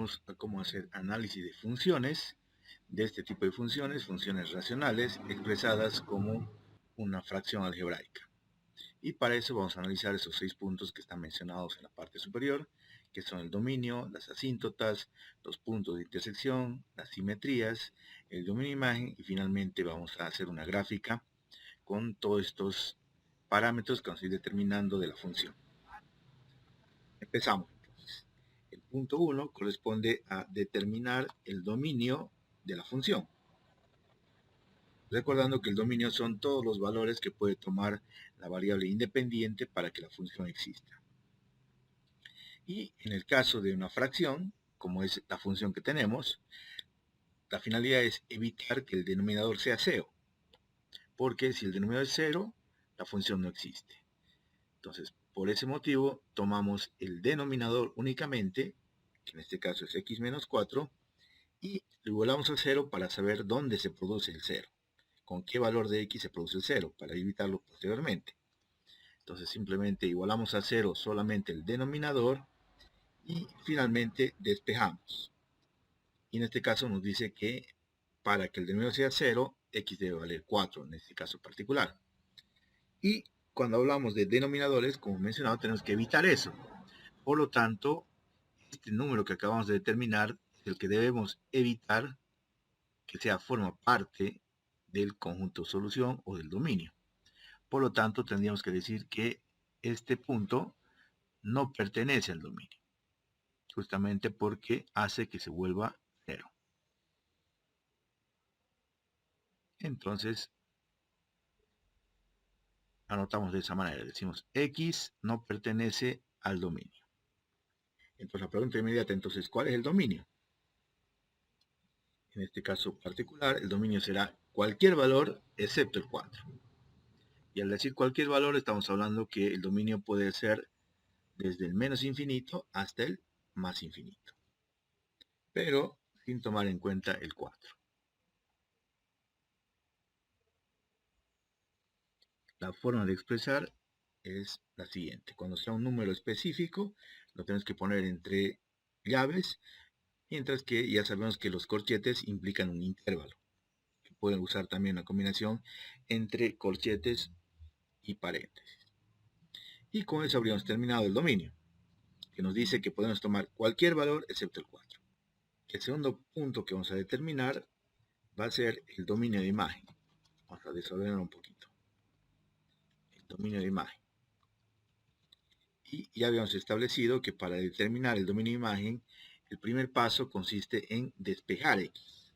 vamos a cómo hacer análisis de funciones, de este tipo de funciones, funciones racionales, expresadas como una fracción algebraica. Y para eso vamos a analizar esos 6 puntos que están mencionados en la parte superior, que son el dominio, las asíntotas, los puntos de intersección, las simetrías, el dominio de imagen, y finalmente vamos a hacer una gráfica con todos estos parámetros que vamos a ir determinando de la función. Empezamos entonces. El punto 1 corresponde a determinar el dominio de la función. Recordando que el dominio son todos los valores que puede tomar la variable independiente para que la función exista. Y en el caso de una fracción, como es la función que tenemos, la finalidad es evitar que el denominador sea 0. Porque si el denominador es 0, la función no existe. Entonces, por ese motivo, tomamos el denominador únicamente, que en este caso es x menos 4, y lo igualamos a 0 para saber dónde se produce el 0. Con qué valor de x se produce el 0, para evitarlo posteriormente. Entonces, simplemente igualamos a 0 solamente el denominador y finalmente despejamos. Y en este caso nos dice que para que el denominador sea 0, x debe valer 4 en este caso particular. Y cuando hablamos de denominadores, como mencionado, tenemos que evitar eso. Por lo tanto, este número que acabamos de determinar es el que debemos evitar que sea forma parte del conjunto solución o del dominio. Por lo tanto, tendríamos que decir que este punto no pertenece al dominio, justamente porque hace que se vuelva 0. Entonces, anotamos de esa manera, decimos x no pertenece al dominio. Entonces la pregunta inmediata, entonces, ¿cuál es el dominio? En este caso particular, el dominio será cualquier valor excepto el 4. Y al decir cualquier valor, estamos hablando que el dominio puede ser desde el menos infinito hasta el más infinito, pero sin tomar en cuenta el 4. La forma de expresar es la siguiente. Cuando sea un número específico, lo tenemos que poner entre llaves, mientras que ya sabemos que los corchetes implican un intervalo. Pueden usar también la combinación entre corchetes y paréntesis. Y con eso habríamos terminado el dominio, que nos dice que podemos tomar cualquier valor excepto el 4. El segundo punto que vamos a determinar va a ser el dominio de imagen. Vamos a desordenar un poquito. El dominio de imagen. Y ya habíamos establecido que para determinar el dominio de imagen, el primer paso consiste en despejar x.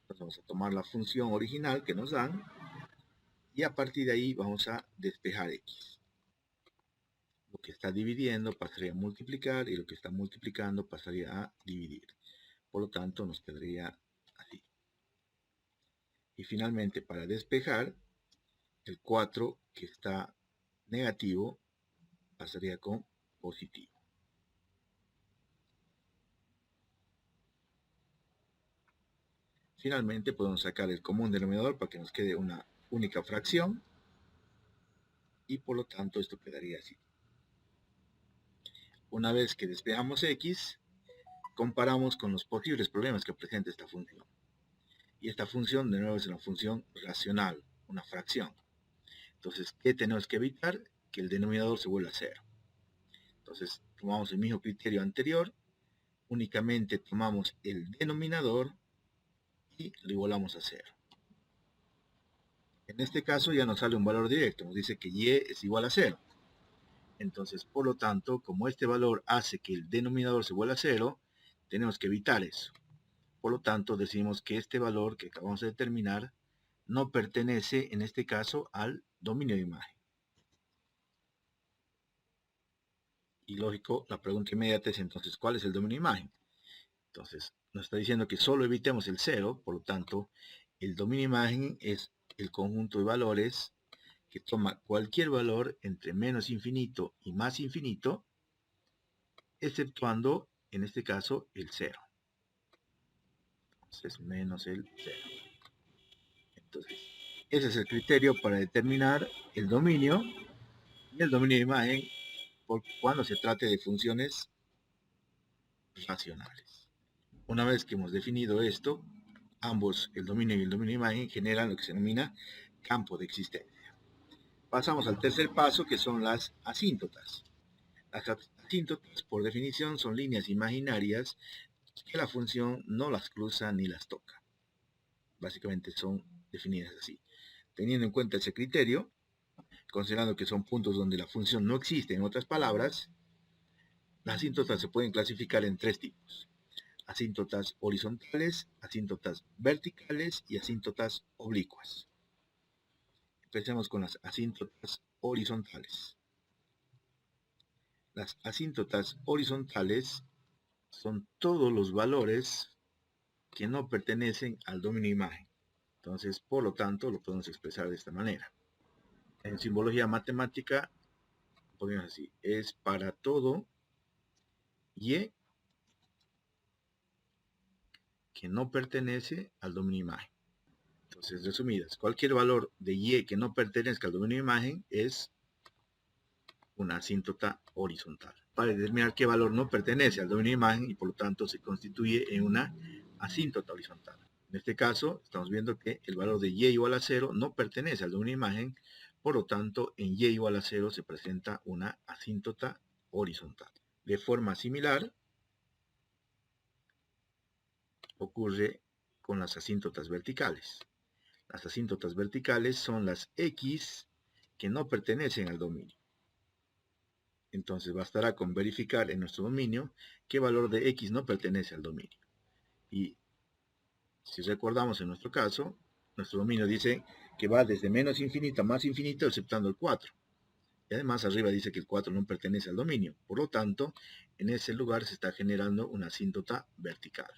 Entonces vamos a tomar la función original que nos dan y a partir de ahí vamos a despejar x. Lo que está dividiendo pasaría a multiplicar y lo que está multiplicando pasaría a dividir. Por lo tanto, nos quedaría así. Y finalmente, para despejar, el 4 que está negativo pasaría con positivo. Finalmente podemos sacar el común denominador para que nos quede una única fracción y por lo tanto esto quedaría así. Una vez que despejamos x, comparamos con los posibles problemas que presenta esta función. Y esta función de nuevo es una función racional, una fracción. Entonces, ¿qué tenemos que evitar? Que el denominador se vuelva a 0. Entonces, tomamos el mismo criterio anterior, únicamente tomamos el denominador y lo igualamos a 0. En este caso ya nos sale un valor directo, nos dice que y es igual a 0. Entonces, por lo tanto, como este valor hace que el denominador se vuelva a 0, tenemos que evitar eso. Por lo tanto, decimos que este valor que acabamos de determinar no pertenece, en este caso, al dominio de imagen. Y lógico, la pregunta inmediata es entonces, ¿cuál es el dominio de imagen? Entonces, nos está diciendo que solo evitemos el 0, por lo tanto, el dominio de imagen es el conjunto de valores que toma cualquier valor entre menos infinito y más infinito, exceptuando, en este caso, el 0. Entonces, menos el 0. Entonces, ese es el criterio para determinar el dominio y el dominio de imagen cuando se trate de funciones racionales. Una vez que hemos definido esto, ambos, el dominio y el dominio de imagen, generan lo que se denomina campo de existencia. Pasamos al tercer paso, que son las asíntotas. Las asíntotas, por definición, son líneas imaginarias que la función no las cruza ni las toca. Básicamente son definidas así. Teniendo en cuenta ese criterio, considerando que son puntos donde la función no existe, en otras palabras, las asíntotas se pueden clasificar en tres tipos: asíntotas horizontales, asíntotas verticales y asíntotas oblicuas. Empecemos con las asíntotas horizontales. Las asíntotas horizontales son todos los valores que no pertenecen al dominio imagen. Entonces, por lo tanto, lo podemos expresar de esta manera. En simbología matemática, podemos decir, es para todo y que no pertenece al dominio imagen. Entonces, resumidas, cualquier valor de y que no pertenezca al dominio imagen es una asíntota horizontal. Para determinar qué valor no pertenece al dominio imagen y por lo tanto se constituye en una asíntota horizontal. En este caso, estamos viendo que el valor de y igual a 0 no pertenece al dominio imagen, por lo tanto, en y igual a 0 se presenta una asíntota horizontal. De forma similar, ocurre con las asíntotas verticales. Las asíntotas verticales son las x que no pertenecen al dominio. Entonces bastará con verificar en nuestro dominio qué valor de x no pertenece al dominio. Y si recordamos en nuestro caso, nuestro dominio dice que va desde menos infinito a más infinito, exceptando el 4. Y además arriba dice que el 4 no pertenece al dominio. Por lo tanto, en ese lugar se está generando una asíntota vertical.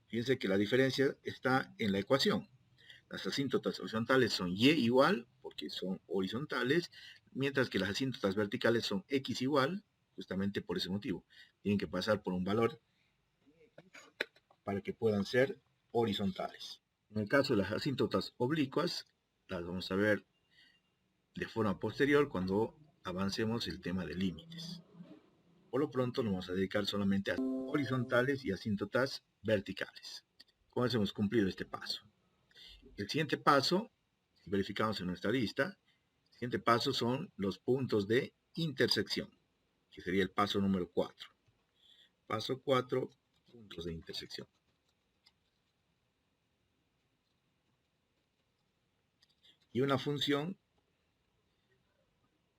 Fíjense que la diferencia está en la ecuación. Las asíntotas horizontales son y igual, porque son horizontales, mientras que las asíntotas verticales son x igual, justamente por ese motivo. Tienen que pasar por un valor para que puedan ser horizontales. En el caso de las asíntotas oblicuas, las vamos a ver de forma posterior cuando avancemos el tema de límites. Por lo pronto nos vamos a dedicar solamente a horizontales y asíntotas verticales. Con eso hemos cumplido este paso. El siguiente paso, si verificamos en nuestra lista, el siguiente paso son los puntos de intersección, que sería el paso número 4. Paso 4, puntos de intersección. Y una función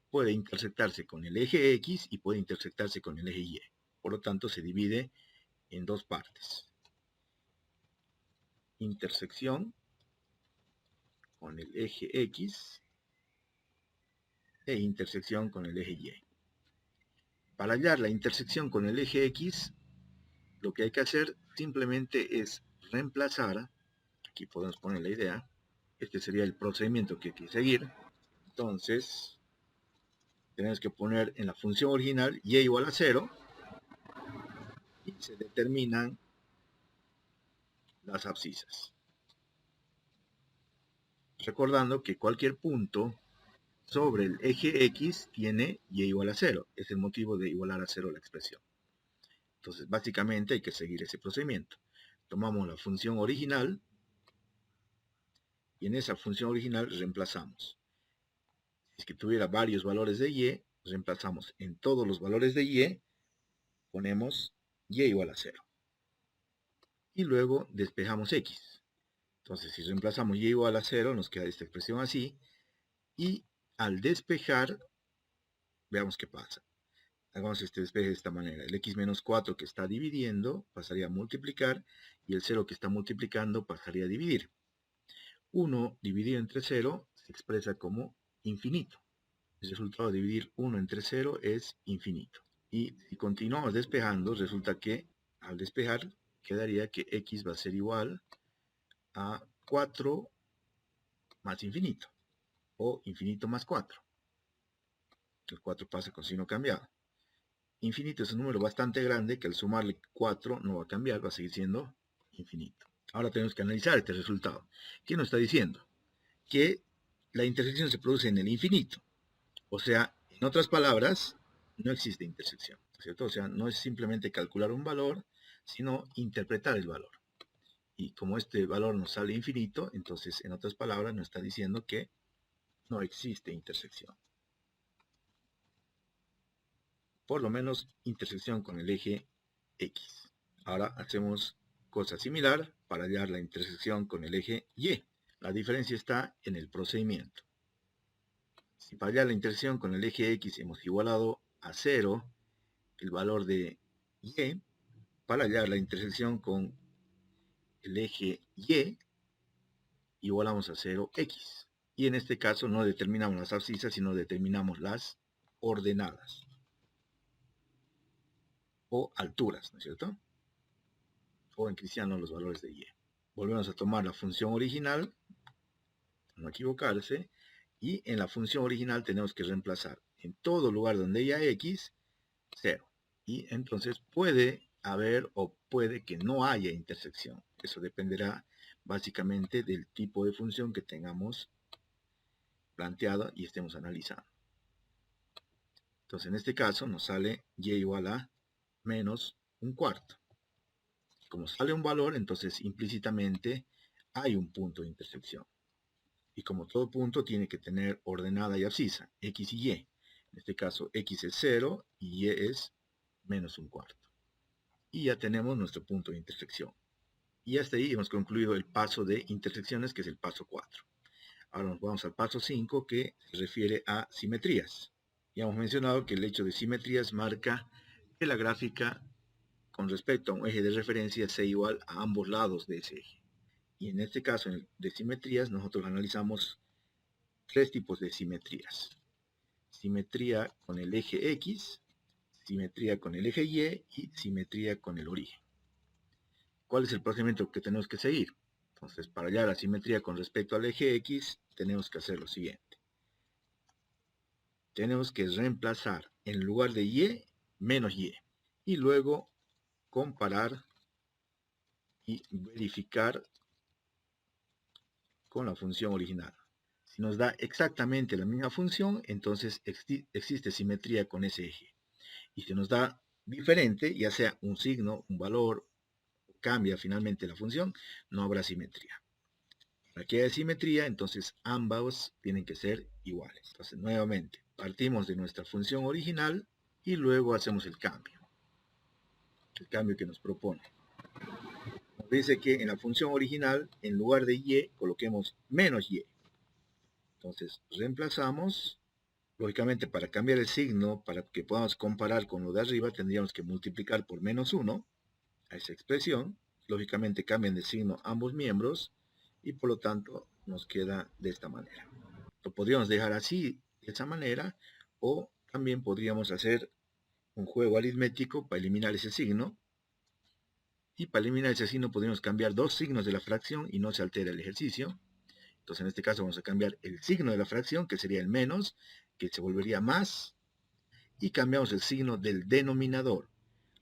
puede intersectarse con el eje X y puede intersectarse con el eje Y. Por lo tanto, se divide en dos partes. Intersección con el eje X e intersección con el eje Y. Para hallar la intersección con el eje X, lo que hay que hacer simplemente es reemplazar, aquí podemos poner la idea, este sería el procedimiento que hay que seguir. Entonces, tenemos que poner en la función original y igual a 0 y se determinan las abscisas. Recordando que cualquier punto sobre el eje X tiene y igual a 0. Es el motivo de igualar a 0 la expresión. Entonces, básicamente hay que seguir ese procedimiento. Tomamos la función original y en esa función original reemplazamos. Si es que tuviera varios valores de y, reemplazamos en todos los valores de y, ponemos y igual a 0. Y luego despejamos x. Entonces, si reemplazamos y igual a 0, nos queda esta expresión así. Y al despejar, veamos qué pasa. Hagamos este despeje de esta manera. El x menos 4 que está dividiendo pasaría a multiplicar y el 0 que está multiplicando pasaría a dividir. 1 dividido entre 0 se expresa como infinito. El resultado de dividir 1 entre 0 es infinito. Y si continuamos despejando, resulta que al despejar quedaría que x va a ser igual a 4 más infinito, o infinito más 4. El 4 pasa con signo cambiado. Infinito es un número bastante grande que al sumarle 4 no va a cambiar, va a seguir siendo infinito. Ahora tenemos que analizar este resultado. ¿Qué nos está diciendo? Que la intersección se produce en el infinito. O sea, en otras palabras, no existe intersección. ¿cierto? O sea, no es simplemente calcular un valor, sino interpretar el valor. Y como este valor nos sale infinito, entonces, en otras palabras, nos está diciendo que no existe intersección. Por lo menos intersección con el eje X. Ahora hacemos cosa similar para hallar la intersección con el eje Y. La diferencia está en el procedimiento. Si para hallar la intersección con el eje X hemos igualado a 0 el valor de Y, para hallar la intersección con el eje Y, igualamos a 0x. Y en este caso no determinamos las abscisas, sino determinamos las ordenadas o alturas, ¿no es cierto? O en cristiano los valores de y. Volvemos a tomar la función original, no equivocarse, y en la función original tenemos que reemplazar en todo lugar donde haya x, 0. Y entonces puede haber o puede que no haya intersección. Eso dependerá básicamente del tipo de función que tengamos planteada y estemos analizando. Entonces en este caso nos sale y igual a menos un cuarto. Como sale un valor, entonces implícitamente hay un punto de intersección. Y como todo punto tiene que tener ordenada y abscisa, x y y. En este caso x es 0 y y es menos un cuarto. Y ya tenemos nuestro punto de intersección. Y hasta ahí hemos concluido el paso de intersecciones, que es el paso 4. Ahora nos vamos al paso 5, que se refiere a simetrías. Ya hemos mencionado que el hecho de simetrías marca que la gráfica con respecto a un eje de referencia sea igual a ambos lados de ese eje. Y en este caso de simetrías nosotros analizamos tres tipos de simetrías. Simetría con el eje X, simetría con el eje Y y simetría con el origen. ¿Cuál es el procedimiento que tenemos que seguir? Entonces, para hallar la simetría con respecto al eje X, tenemos que hacer lo siguiente. Tenemos que reemplazar en lugar de Y, menos Y. Y luego comparar y verificar con la función original. Si nos da exactamente la misma función, entonces existe simetría con ese eje. Y si nos da diferente, ya sea un signo, un valor, o cambia finalmente la función, no habrá simetría. Para que haya simetría, entonces ambos tienen que ser iguales. Entonces, nuevamente, partimos de nuestra función original y luego hacemos el cambio que nos propone. Nos dice que en la función original, en lugar de y, coloquemos menos y. Entonces, reemplazamos. Lógicamente, para cambiar el signo, para que podamos comparar con lo de arriba, tendríamos que multiplicar por menos 1 a esa expresión. Lógicamente, cambian de signo ambos miembros y por lo tanto nos queda de esta manera. Lo podríamos dejar así, de esa manera, o también podríamos hacer un juego aritmético para eliminar ese signo. Y para eliminar ese signo podríamos cambiar dos signos de la fracción y no se altera el ejercicio. Entonces en este caso vamos a cambiar el signo de la fracción, que sería el menos, que se volvería más, y cambiamos el signo del denominador,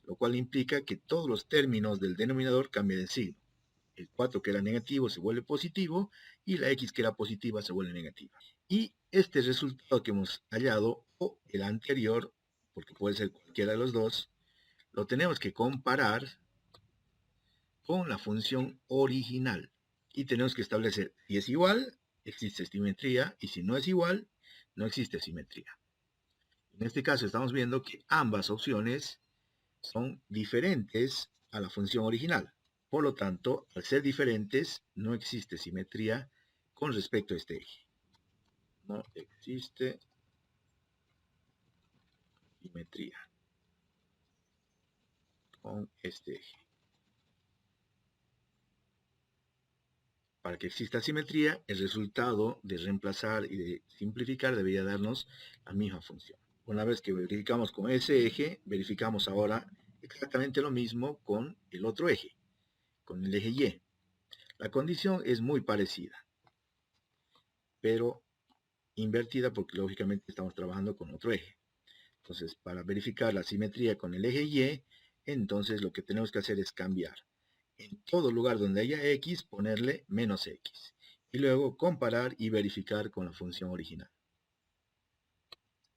lo cual implica que todos los términos del denominador cambian de signo. El 4 que era negativo se vuelve positivo y la x que era positiva se vuelve negativa. Y este resultado que hemos hallado, o el anterior, porque puede ser cualquiera de los dos, lo tenemos que comparar con la función original. Y tenemos que establecer si es igual, existe simetría, y si no es igual, no existe simetría. En este caso estamos viendo que ambas opciones son diferentes a la función original. Por lo tanto, al ser diferentes, no existe simetría con respecto a este eje. No existe simetría con este eje. Para que exista simetría, el resultado de reemplazar y de simplificar debería darnos la misma función. Una vez que verificamos con ese eje, verificamos ahora exactamente lo mismo con el otro eje, con el eje Y. La condición es muy parecida, pero invertida porque lógicamente estamos trabajando con otro eje. Entonces, para verificar la simetría con el eje Y, entonces lo que tenemos que hacer es cambiar. En todo lugar donde haya x, ponerle menos x. Y luego comparar y verificar con la función original.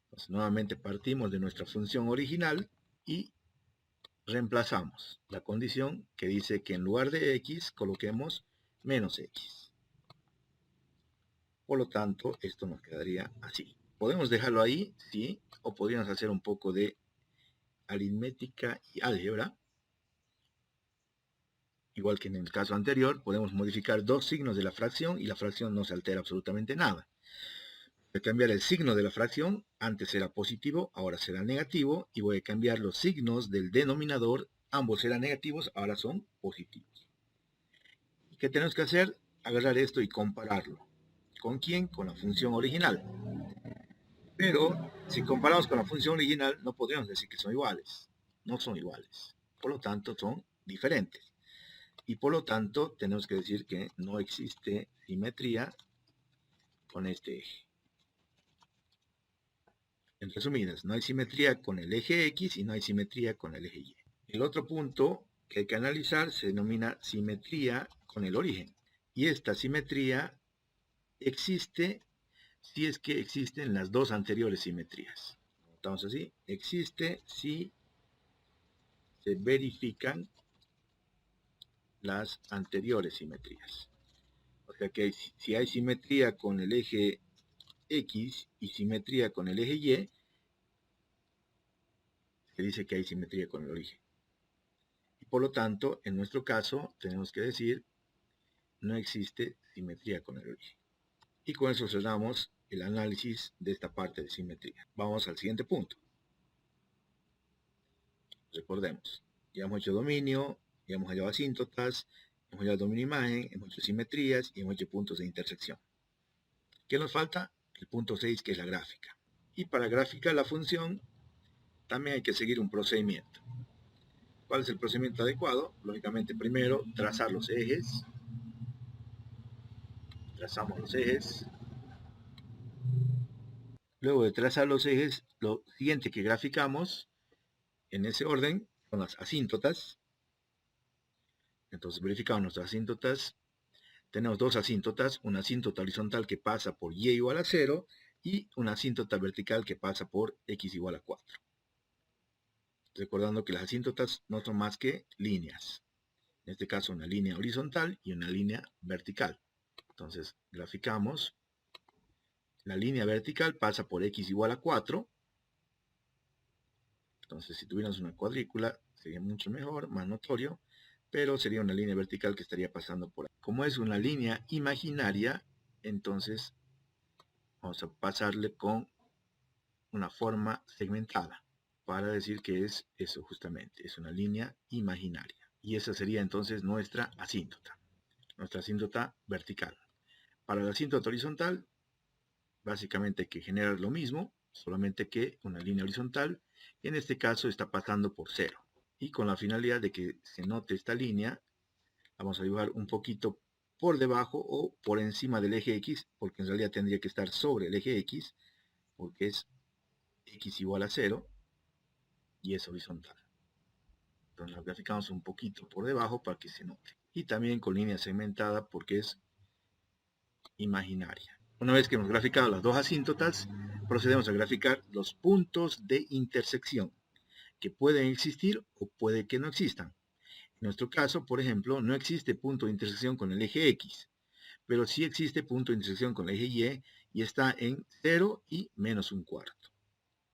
Entonces, nuevamente partimos de nuestra función original y reemplazamos la condición que dice que en lugar de x coloquemos menos x. Por lo tanto, esto nos quedaría así. Podemos dejarlo ahí, sí, o podríamos hacer un poco de aritmética y álgebra. Igual que en el caso anterior, podemos modificar dos signos de la fracción y la fracción no se altera absolutamente nada. Voy a cambiar el signo de la fracción, antes era positivo, ahora será negativo, y voy a cambiar los signos del denominador, ambos eran negativos, ahora son positivos. ¿Y qué tenemos que hacer? Agarrar esto y compararlo. ¿Con quién? Con la función original. Pero si comparamos con la función original, no podríamos decir que son iguales. No son iguales. Por lo tanto, son diferentes. Y por lo tanto, tenemos que decir que no existe simetría con este eje. En resumidas, no hay simetría con el eje X y no hay simetría con el eje Y. El otro punto que hay que analizar se denomina simetría con el origen. Y esta simetría existe si es que existen las dos anteriores simetrías. Notamos así, existe si se verifican las anteriores simetrías. O sea que si hay simetría con el eje X y simetría con el eje Y, se dice que hay simetría con el origen. Y por lo tanto, en nuestro caso, tenemos que decir no existe simetría con el origen. Y con eso cerramos el análisis de esta parte de simetría. Vamos al siguiente punto. Recordemos, ya hemos hecho dominio, ya hemos hallado asíntotas, hemos hallado dominio imagen, hemos hecho simetrías y hemos hecho puntos de intersección. ¿Qué nos falta? El punto 6, que es la gráfica. Y para graficar la función, también hay que seguir un procedimiento. ¿Cuál es el procedimiento adecuado? Lógicamente, primero, trazar los ejes. Trazamos los ejes. Luego de trazar los ejes, lo siguiente que graficamos, en ese orden, son las asíntotas. Entonces, verificamos nuestras asíntotas. Tenemos dos asíntotas, una asíntota horizontal que pasa por y igual a 0 y una asíntota vertical que pasa por x igual a 4. Recordando que las asíntotas no son más que líneas. En este caso una línea horizontal y una línea vertical. Entonces graficamos. La línea vertical pasa por x igual a 4. Entonces si tuviéramos una cuadrícula sería mucho mejor, más notorio. Pero sería una línea vertical que estaría pasando por ahí. Como es una línea imaginaria, entonces vamos a pasarle con una forma segmentada para decir que es eso justamente, es una línea imaginaria. Y esa sería entonces nuestra asíntota vertical. Para la asíntota horizontal, básicamente hay que generar lo mismo, solamente que una línea horizontal, en este caso está pasando por 0. Y con la finalidad de que se note esta línea, vamos a dibujar un poquito por debajo o por encima del eje X, porque en realidad tendría que estar sobre el eje X, porque es X igual a 0 y es horizontal. Entonces la graficamos un poquito por debajo para que se note. Y también con línea segmentada porque es imaginaria. Una vez que hemos graficado las dos asíntotas, procedemos a graficar los puntos de intersección, que pueden existir o puede que no existan. En nuestro caso, por ejemplo, no existe punto de intersección con el eje X, pero sí existe punto de intersección con el eje Y está en 0 y menos un cuarto.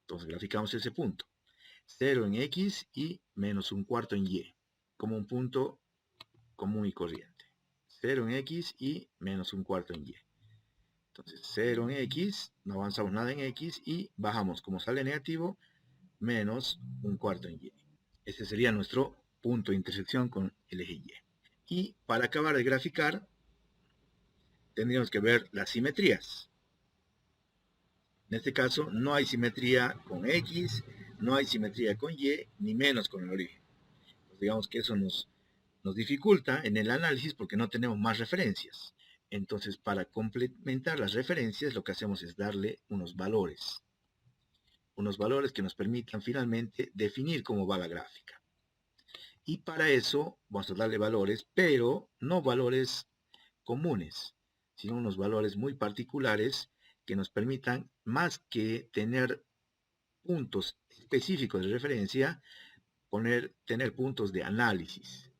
Entonces graficamos ese punto. 0 en X y menos un cuarto en Y, como un punto común y corriente. 0 en X y menos un cuarto en Y. Entonces 0 en X, no avanzamos nada en X y bajamos, como sale negativo, menos un cuarto en Y. Ese sería nuestro punto de intersección con el eje Y. Y para acabar de graficar, tendríamos que ver las simetrías. En este caso, no hay simetría con X, no hay simetría con Y, ni menos con el origen. Pues digamos que eso nos dificulta en el análisis porque no tenemos más referencias. Entonces, para complementar las referencias, lo que hacemos es darle unos valores que nos permitan finalmente definir cómo va la gráfica. Y para eso vamos a darle valores, pero no valores comunes, sino unos valores muy particulares que nos permitan, más que tener puntos específicos de referencia, tener puntos de análisis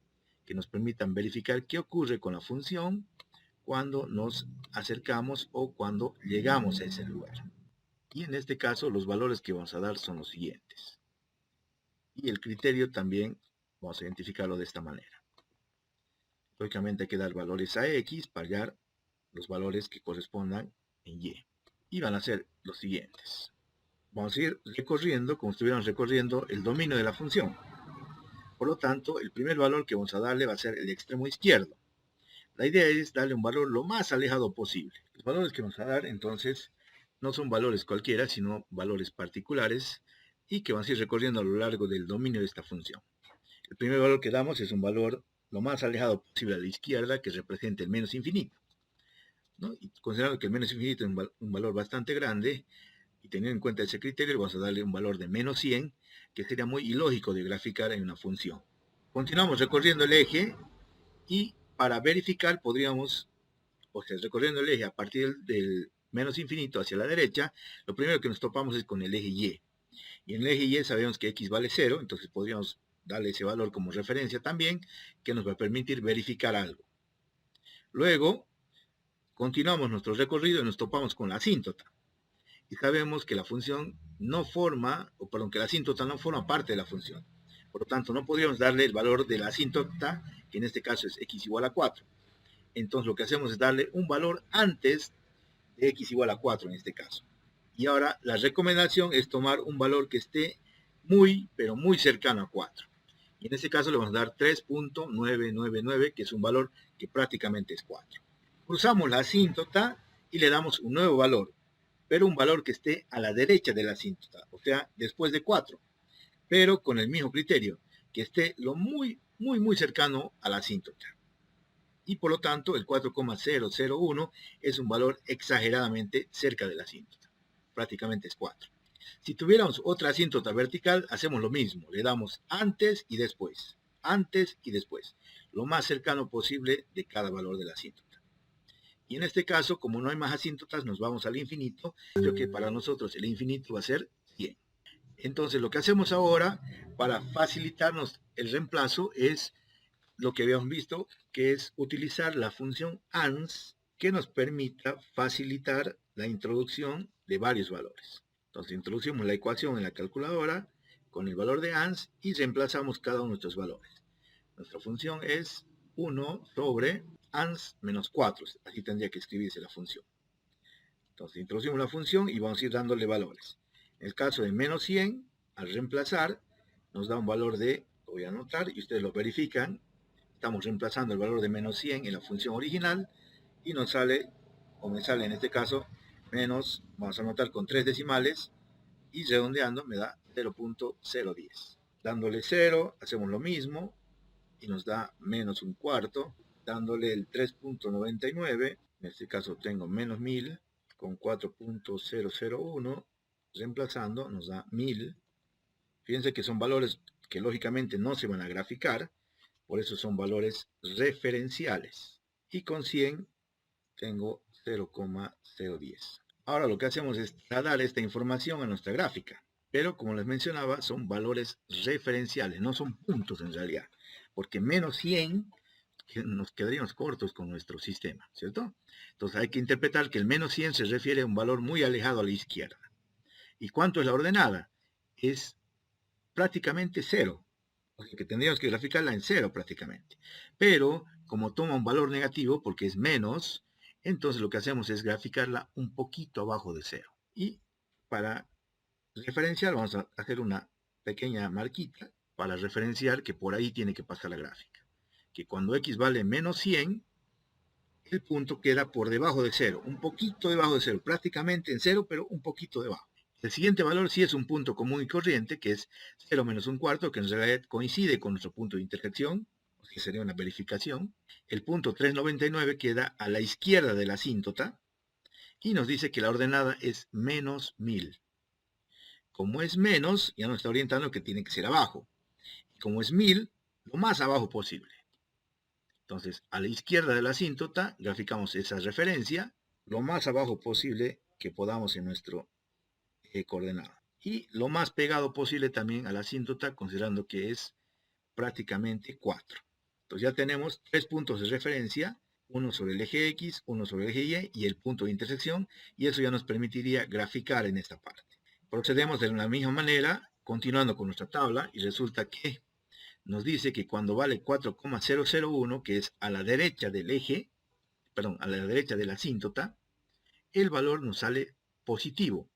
que nos permitan verificar qué ocurre con la función cuando nos acercamos o cuando llegamos a ese lugar. Y en este caso los valores que vamos a dar son los siguientes. Y el criterio también vamos a identificarlo de esta manera. Lógicamente hay que dar valores a X para hallar los valores que correspondan en Y. Y van a ser los siguientes. Vamos a ir recorriendo, como si estuviéramos recorriendo el dominio de la función. Por lo tanto, el primer valor que vamos a darle va a ser el extremo izquierdo. La idea es darle un valor lo más alejado posible. Los valores que vamos a dar, entonces, no son valores cualquiera, sino valores particulares y que van a ir recorriendo a lo largo del dominio de esta función. El primer valor que damos es un valor lo más alejado posible a la izquierda, que representa el menos infinito, ¿no? Y considerando que el menos infinito es un valor bastante grande, y teniendo en cuenta ese criterio, vamos a darle un valor de menos 100, que sería muy ilógico de graficar en una función. Continuamos recorriendo el eje, y para verificar podríamos, o sea, recorriendo el eje a partir del menos infinito hacia la derecha, lo primero que nos topamos es con el eje Y. Y en el eje Y sabemos que X vale 0, entonces podríamos darle ese valor como referencia también, que nos va a permitir verificar algo. Luego, continuamos nuestro recorrido y nos topamos con la asíntota. Y sabemos que la función no forma, o perdón, que la asíntota no forma parte de la función. Por lo tanto, no podríamos darle el valor de la asíntota, que en este caso es X igual a 4. Entonces lo que hacemos es darle un valor antes de X igual a 4 en este caso. Y ahora la recomendación es tomar un valor que esté muy, pero muy cercano a 4. Y en este caso le vamos a dar 3.999, que es un valor que prácticamente es 4. Cruzamos la asíntota y le damos un nuevo valor, pero un valor que esté a la derecha de la asíntota, o sea, después de 4, pero con el mismo criterio, que esté lo muy cercano a la asíntota. Y por lo tanto, el 4,001 es un valor exageradamente cerca de la asíntota. Prácticamente es 4. Si tuviéramos otra asíntota vertical, hacemos lo mismo. Le damos antes y después. Antes y después. Lo más cercano posible de cada valor de la asíntota. Y en este caso, como no hay más asíntotas, nos vamos al infinito. Creo que para nosotros el infinito va a ser 100. Entonces, lo que hacemos ahora, para facilitarnos el reemplazo, es lo que habíamos visto, que es utilizar la función ANS, que nos permita facilitar la introducción de varios valores. Entonces introducimos la ecuación en la calculadora con el valor de ANS y reemplazamos cada uno de nuestros valores. Nuestra función es 1 sobre ANS menos 4, así tendría que escribirse la función. Entonces introducimos la función y vamos a ir dándole valores. En el caso de menos 100, al reemplazar, nos da un valor de, lo voy a anotar y ustedes lo verifican, estamos reemplazando el valor de menos 100 en la función original y nos sale, o me sale en este caso, menos, vamos a anotar con 3 decimales y redondeando me da 0.010. Dándole 0 hacemos lo mismo y nos da menos un cuarto. Dándole el 3.99, en este caso tengo menos 1000 con 4.001, reemplazando nos da 1000. Fíjense que son valores que lógicamente no se van a graficar, por eso son valores referenciales. Y con 100 tengo 0,010. Ahora lo que hacemos es trasladar esta información a nuestra gráfica. Pero como les mencionaba, son valores referenciales, no son puntos en realidad. Porque menos 100 nos quedaríamos cortos con nuestro sistema, ¿cierto? Entonces hay que interpretar que el menos 100 se refiere a un valor muy alejado a la izquierda. ¿Y cuánto es la ordenada? Es prácticamente 0. O sea que tendríamos que graficarla en 0 prácticamente. Pero como toma un valor negativo porque es menos, entonces lo que hacemos es graficarla un poquito abajo de 0. Y para referenciar vamos a hacer una pequeña marquita para referenciar que por ahí tiene que pasar la gráfica. Que cuando x vale menos 100, el punto queda por debajo de 0, un poquito debajo de 0, prácticamente en 0, pero un poquito debajo. El siguiente valor sí es un punto común y corriente, que es 0 menos un cuarto, que en realidad coincide con nuestro punto de intersección, que sería una verificación. El punto 399 queda a la izquierda de la asíntota y nos dice que la ordenada es menos 1000. Como es menos, ya nos está orientando que tiene que ser abajo. Como es 1000, lo más abajo posible. Entonces, a la izquierda de la asíntota, graficamos esa referencia lo más abajo posible que podamos en nuestro eje coordenado. y lo más pegado posible también a la asíntota, considerando que es prácticamente 4. Entonces ya tenemos 3 puntos de referencia, uno sobre el eje X, uno sobre el eje Y y el punto de intersección, y eso ya nos permitiría graficar en esta parte. Procedemos de la misma manera, continuando con nuestra tabla, y resulta que nos dice que cuando vale 4,001, que es a la derecha del eje, perdón, a la derecha de la asíntota, el valor nos sale positivo,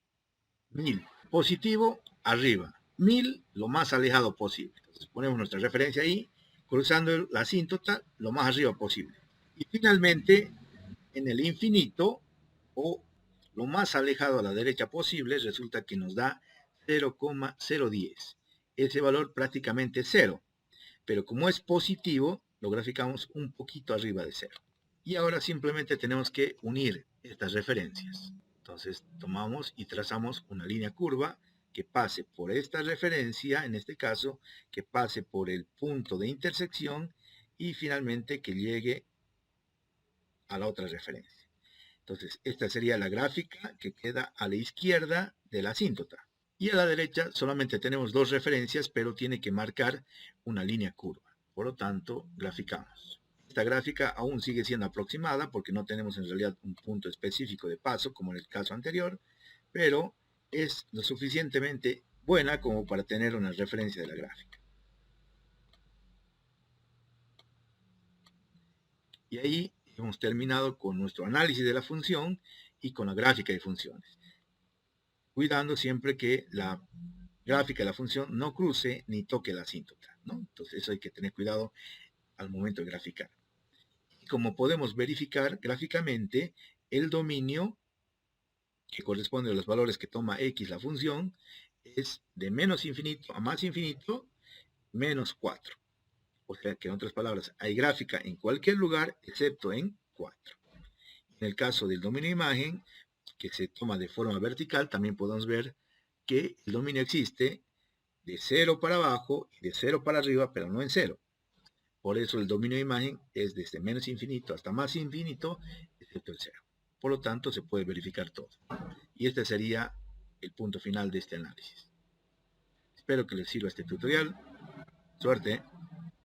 1000. Positivo arriba, 1000 lo más alejado posible. Entonces ponemos nuestra referencia ahí, cruzando la asíntota lo más arriba posible. Y finalmente, en el infinito, o lo más alejado a la derecha posible, resulta que nos da 0,010. Ese valor prácticamente es 0, pero como es positivo, lo graficamos un poquito arriba de 0. Y ahora simplemente tenemos que unir estas referencias. Entonces tomamos y trazamos una línea curva que pase por esta referencia, en este caso, que pase por el punto de intersección y finalmente que llegue a la otra referencia. Entonces, esta sería la gráfica que queda a la izquierda de la asíntota. Y a la derecha solamente tenemos dos referencias, pero tiene que marcar una línea curva. Por lo tanto, graficamos. Esta gráfica aún sigue siendo aproximada porque no tenemos en realidad un punto específico de paso como en el caso anterior, pero es lo suficientemente buena como para tener una referencia de la gráfica. Y ahí hemos terminado con nuestro análisis de la función y con la gráfica de funciones, cuidando siempre que la gráfica de la función no cruce ni toque la asíntota, ¿no? Entonces eso hay que tener cuidado al momento de graficar. Y como podemos verificar gráficamente, el dominio que corresponde a los valores que toma x la función es de menos infinito a más infinito menos 4. O sea que en otras palabras, hay gráfica en cualquier lugar excepto en 4. En el caso del dominio de imagen, que se toma de forma vertical, también podemos ver que el dominio existe de 0 para abajo y de 0 para arriba, pero no en 0. Por eso el dominio de imagen es desde menos infinito hasta más infinito, excepto el 0. Por lo tanto, se puede verificar todo. Y este sería el punto final de este análisis. Espero que les sirva este tutorial. Suerte.